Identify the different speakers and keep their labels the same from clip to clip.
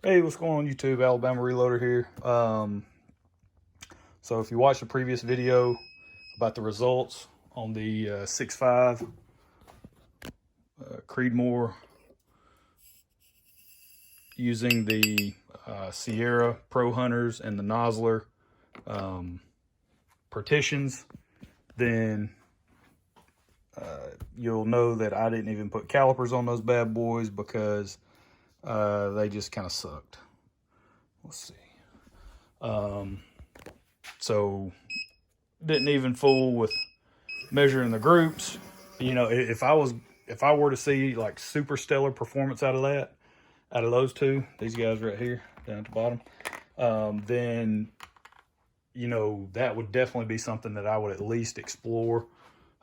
Speaker 1: Hey, what's going on YouTube? Alabama Reloader here. So if you watched the previous video about the results on the 6.5 Creedmoor using the Sierra Pro Hunters and the Nosler partitions, then you'll know that I didn't even put calipers on those bad boys because they just kind of sucked. Let's see. So didn't even fool with measuring the groups. You know, if I were to see like super stellar performance out of those two, these guys right here down at the bottom, then you know that would definitely be something that I would at least explore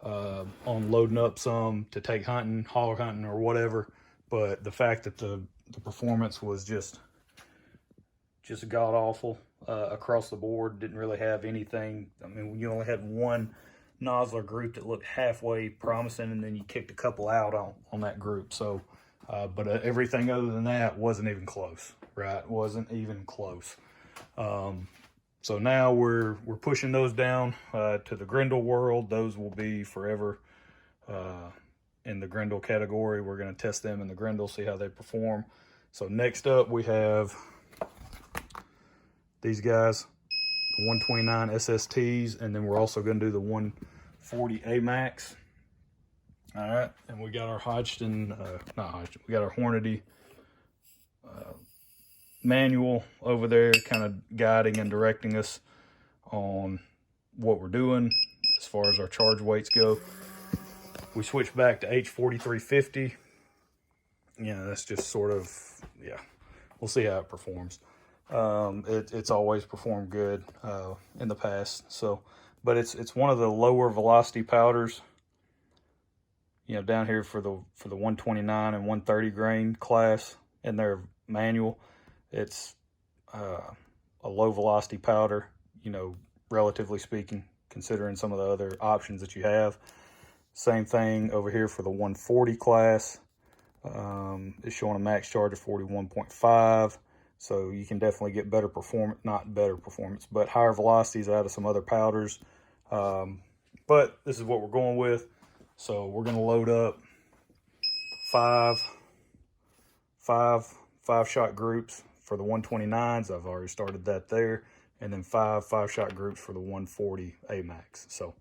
Speaker 1: on loading up some to take hunting, hog hunting, or whatever. But the fact that the performance was just god awful across the board, didn't really have anything. I mean, you only had one Nosler group that looked halfway promising, and then you kicked a couple out on that group. So, but everything other than that wasn't even close, right? Wasn't even close. So now we're pushing those down to the Grendel world. Those will be forever in the Grendel category. We're going to test them in the Grendel, see how they perform. So next up we have these guys, the 129 SSTs, and then we're also going to do the 140 AMax. All right, and we got our Hodgson, not Hodgson, we got our Hornady manual over there, kind of guiding and directing us on what we're doing as far as our charge weights go. We switched back to H4350. Yeah, that's just sort of, yeah, we'll see how it performs. It's always performed good in the past. So, but it's one of the lower velocity powders. You know, down here for the 129 and 130 grain class in their manual, it's a low velocity powder. You know, relatively speaking, considering some of the other options that you have. Same thing over here for the 140 class. It's showing a max charge of 41.5. So you can definitely get better performance, not better performance, but higher velocities out of some other powders. But this is what we're going with. So we're going to load up five shot groups for the 129s. I've already started that there. And then five shot groups for the 140 AMax. So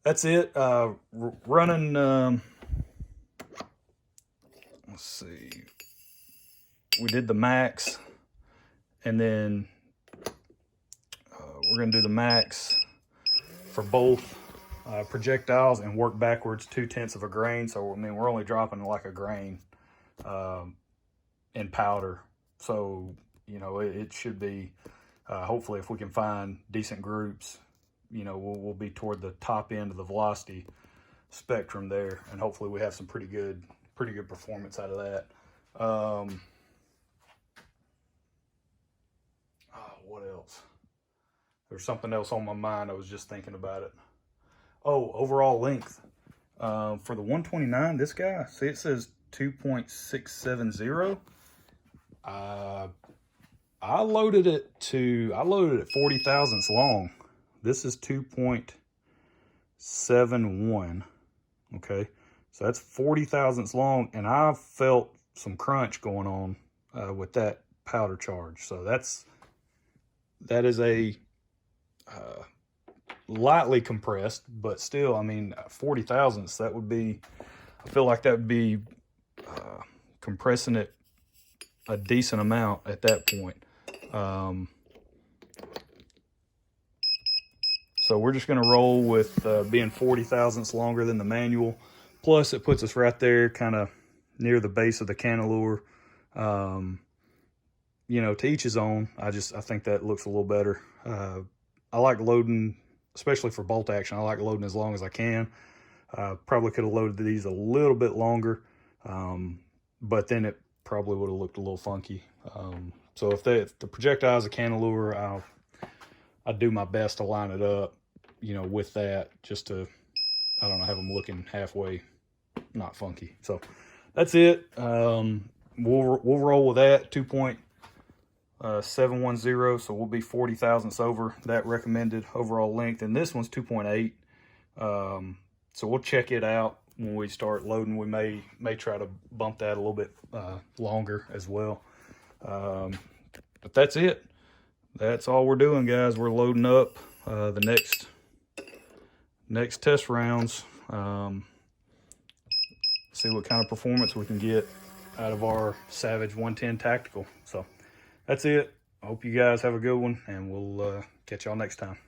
Speaker 1: that's it. Running, let's see. We did the max, and then we're going to do the max for both projectiles and work backwards 2/10 of a grain. So, I mean, we're only dropping like a grain in powder. So, you know, it should be, hopefully, if we can find decent groups, you know, we'll be toward the top end of the velocity spectrum there. And hopefully we have some pretty good performance out of that. What else? There's something else on my mind. I was just thinking about it. Oh, overall length. For the 129, this guy, see it says 2.670. I loaded it at 40 thousandths long. This is 2.71. Okay, so that's 40 thousandths long, and I felt some crunch going on with that powder charge. So that is a lightly compressed, but still, I mean, 40 thousandths, that would be, I feel like that would be compressing it a decent amount at that point. So we're just going to roll with being 40 thousandths longer than the manual. Plus, it puts us right there, kind of near the base of the cantilure. You know, to each his own. I think that looks a little better. I like loading, especially for bolt action. I like loading as long as I can. Probably could have loaded these a little bit longer, but then it probably would have looked a little funky. So if the projectile is a cantilure, I do my best to line it up, you know, with that, just to, I don't know, have them looking halfway not funky. So that's it. We'll roll with that 2.6 710, so we'll be 40 thousandths over that recommended overall length. And this one's 2.8. So we'll check it out when we start loading. We may try to bump that a little bit longer as well. But that's it. That's all we're doing, guys. We're loading up the next test rounds. See what kind of performance we can get out of our Savage 110 Tactical. So that's it. I hope you guys have a good one, and we'll catch y'all next time.